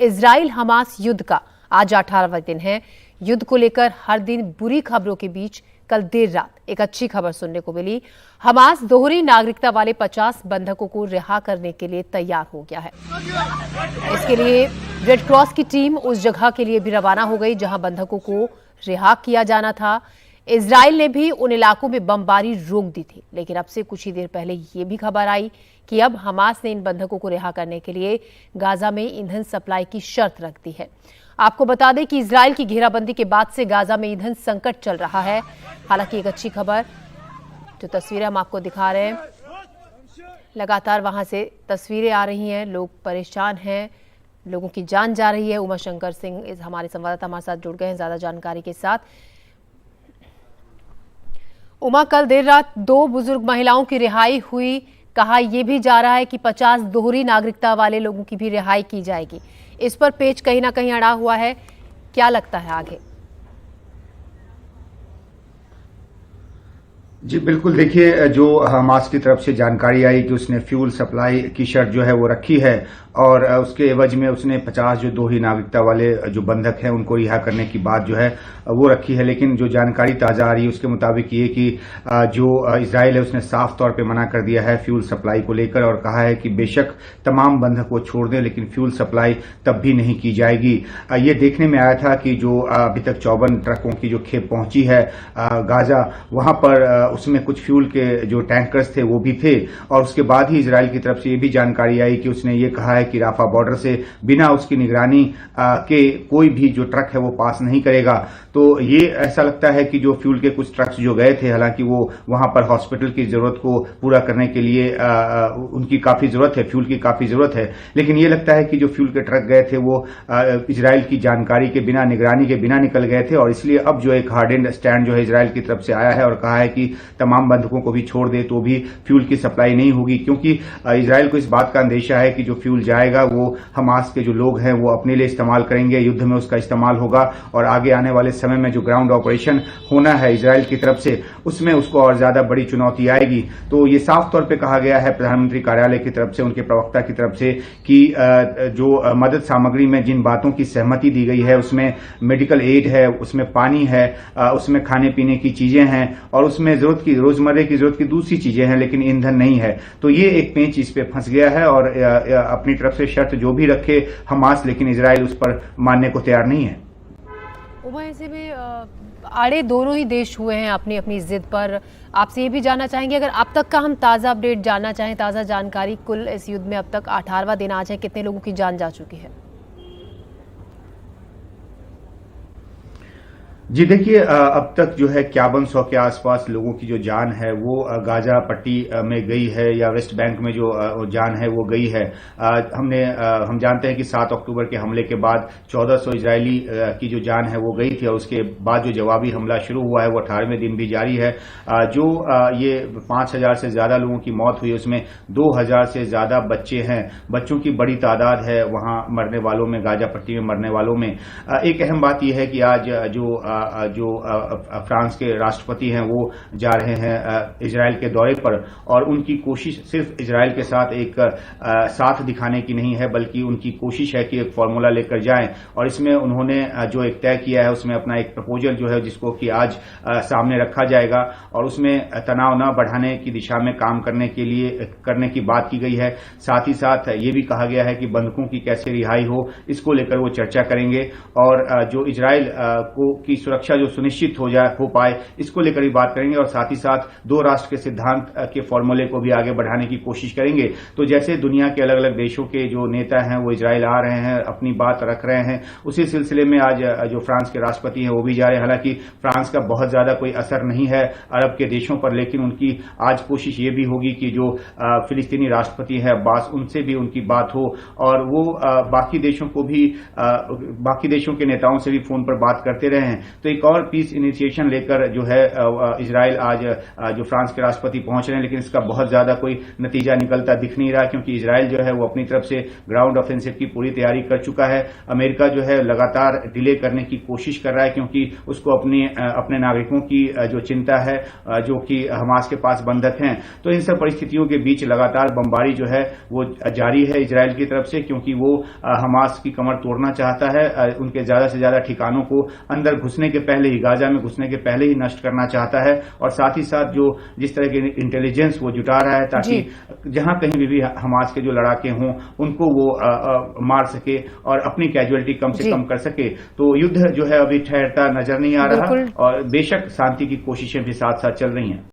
Israel Hamas युद्ध का आज 18वां दिन है। युद्ध को लेकर हर दिन बुरी खबरों के बीच कल देर रात एक अच्छी खबर सुनने को मिली। हमास दोहरी नागरिकता वाले 50 बंधकों को रिहा करने के लिए तैयार हो गया है। इसके लिए रेड क्रॉस की टीम उस जगह के लिए भी रवाना हो गई जहां बंधकों को रिहा किया जाना था। इजराइल ने भी उन इलाकों में बमबारी रोक दी थी, लेकिन अब से कुछ ही देर पहले ये भी खबर आई कि अब हमास ने इन बंधकों को रिहा करने के लिए गाजा में ईंधन सप्लाई की शर्त रख दी है। आपको बता दें कि इजराइल की घेराबंदी के बाद से गाजा में ईंधन संकट चल रहा है। हालांकि एक अच्छी खबर, जो तस्वीरें हम आपको दिखा रहे हैं, लगातार वहां से तस्वीरें आ रही हैं, लोग परेशान हैं, लोगों की जान जा रही है। उमा शंकर सिंह हमारे संवाददाता हमारे साथ जुड़ गए हैं ज्यादा जानकारी के साथ। उमा, कल देर रात 2 बुजुर्ग महिलाओं की रिहाई हुई, कहा यह भी जा रहा है कि 50 दोहरी नागरिकता वाले लोगों की भी रिहाई की जाएगी। इस पर पेच कहीं ना कहीं अड़ा हुआ है, क्या लगता है आगे? जी बिल्कुल, देखिए, जो हमास की तरफ से जानकारी आई कि उसने फ्यूल सप्लाई की शर्त जो है वो रखी है और उसके एवज में उसने 50 जो दोहरी नागरिकता वाले जो बंधक हैं उनको रिहा करने की बात जो है वो रखी है। लेकिन जो जानकारी ताजा आ रही है उसके मुताबिक ये कि जो इजराइल है उसने साफ तौर पे मना कर दिया है फ्यूल सप्लाई को लेकर और कहा है कि बेशक तमाम बंधक को छोड़ दें लेकिन फ्यूल सप्लाई तब भी नहीं की जाएगी। ये देखने में आया था कि जो अभी तक 54 ट्रकों की जो खेप पहुंची है गाजा, वहां पर उसमें कुछ फ्यूल के जो टैंकर्स थे वो भी थे और उसके बाद ही इजराइल की तरफ से ये भी जानकारी आई कि उसने ये कहा है कि राफा बॉर्डर से बिना उसकी निगरानी के कोई भी जो ट्रक है वो पास नहीं करेगा। तो ये ऐसा लगता है कि जो फ्यूल के कुछ ट्रक्स जो गए थे, हालांकि वो वहां पर हॉस्पिटल की जरूरत को पूरा करने के लिए उनकी काफी जरूरत है, फ्यूल की काफी जरूरत है, लेकिन ये लगता है कि जो फ्यूल के ट्रक गए थे वो इजराइल की जानकारी के बिना, निगरानी के बिना निकल गए थे और इसलिए अब जो एक हार्ड एंड स्टैंड जो है इजराइल की तरफ से आया है और कहा है कि तमाम बंधकों को भी छोड़ दे तो भी फ्यूल की सप्लाई नहीं होगी, क्योंकि इजराइल को इस बात का अंदेशा है कि जो फ्यूल जाएगा वो हमास के जो लोग हैं वो अपने लिए इस्तेमाल करेंगे, युद्ध में उसका इस्तेमाल होगा और आगे आने वाले समय में जो ग्राउंड ऑपरेशन होना है इजराइल की तरफ से उसमें उसको और ज्यादा बड़ी चुनौती आएगी। तो ये साफ तौर पे कहा गया है प्रधानमंत्री कार्यालय की तरफ से, उनके प्रवक्ता की तरफ से, कि जो मदद सामग्री में जिन बातों की सहमति दी गई है उसमें मेडिकल एड है, उसमें पानी है, उसमें खाने पीने की चीजें हैं और उसमें रोजमर्रे की जरूरत की दूसरी चीजें हैं, लेकिन ईंधन नहीं है। तो ये एक पेंच इस पे फंस गया है और अपनी तरफ से शर्त जो भी रखे हमास, लेकिन इजराइल उस पर मानने को तैयार नहीं है। उमा, ऐसे में आड़े दोनों ही देश हुए हैं अपनी अपनी जिद पर। आपसे ये भी जानना चाहेंगे, अगर अब तक का हम ताज़ा अपडेट जानना चाहें, ताज़ा जानकारी, कुल इस युद्ध में अब तक 18वां दिन आज है, कितने लोगों की जान जा चुकी है? जी देखिए, अब तक जो है 5100 के आसपास लोगों की जो जान है वो गाजा पट्टी में गई है या वेस्ट बैंक में जो जान है वो गई है। हम जानते हैं कि 7 अक्टूबर के हमले के बाद 1400 इजरायली की जो जान है वो गई थी और उसके बाद जो जवाबी हमला शुरू हुआ है वो 18वें दिन भी जारी है। जो ये 5000 से ज्यादा लोगों की मौत हुई उसमें 2000 से ज्यादा बच्चे हैं, बच्चों की बड़ी तादाद है वहां मरने वालों में, गाजा पट्टी में मरने वालों में। एक अहम बात यह है कि आज जो फ्रांस के राष्ट्रपति हैं वो जा रहे हैं इजराइल के दौरे पर और उनकी कोशिश सिर्फ इजराइल के साथ एक साथ दिखाने की नहीं है, बल्कि उनकी कोशिश है कि एक फॉर्मूला लेकर जाएं और इसमें उन्होंने जो एक तय किया है उसमें अपना एक प्रपोजल जो है जिसको कि आज सामने रखा जाएगा और उसमें तनाव न बढ़ाने की दिशा में काम करने की बात की गई है। साथ ही साथ ये भी कहा गया है कि बंधकों की कैसे रिहाई हो इसको लेकर वो चर्चा करेंगे और जो इजराइल की सुरक्षा जो सुनिश्चित हो पाए इसको लेकर भी बात करेंगे और साथ ही साथ 2 राष्ट्र के सिद्धांत के फॉर्मूले को भी आगे बढ़ाने की कोशिश करेंगे। तो जैसे दुनिया के अलग अलग देशों के जो नेता हैं वो इजराइल आ रहे हैं, अपनी बात रख रहे हैं, उसी सिलसिले में आज जो फ्रांस के राष्ट्रपति हैं वो भी जा रहे हैं। हालांकि फ्रांस का बहुत ज्यादा कोई असर नहीं है अरब के देशों पर, लेकिन उनकी आज कोशिश ये भी होगी कि जो फिलिस्तीनी राष्ट्रपति है अब्बास, उनसे भी उनकी बात हो और वो बाकी देशों के नेताओं से भी फोन पर बात करते रहे हैं। तो एक और पीस इनिशिएशन लेकर जो है इजराइल आज जो फ्रांस के राष्ट्रपति पहुंच रहे हैं, लेकिन इसका बहुत ज्यादा कोई नतीजा निकलता दिख नहीं रहा, क्योंकि इजराइल जो है वो अपनी तरफ से ग्राउंड ऑफेंसिव की पूरी तैयारी कर चुका है। अमेरिका जो है लगातार डिले करने की कोशिश कर रहा है, क्योंकि उसको अपने नागरिकों की जो चिंता है, जो कि हमास के पास बंधक हैं। तो इन सब परिस्थितियों के बीच लगातार बमबारी जो है वो जारी है इजराइल की तरफ से, क्योंकि वो हमास की कमर तोड़ना चाहता है, उनके ज्यादा से ज्यादा ठिकानों को अंदर घुसने के पहले ही, गाजा में घुसने के पहले ही नष्ट करना चाहता है, और साथ ही साथ जो जिस तरह की इंटेलिजेंस वो जुटा रहा है, ताकि जहां कहीं भी हमास के जो लड़ाके हों उनको वो मार सके और अपनी कैजुअलिटी कम से कम कर सके। तो युद्ध जो है अभी ठहरता नजर नहीं आ रहा, और बेशक शांति की कोशिशें भी साथ साथ चल रही हैं।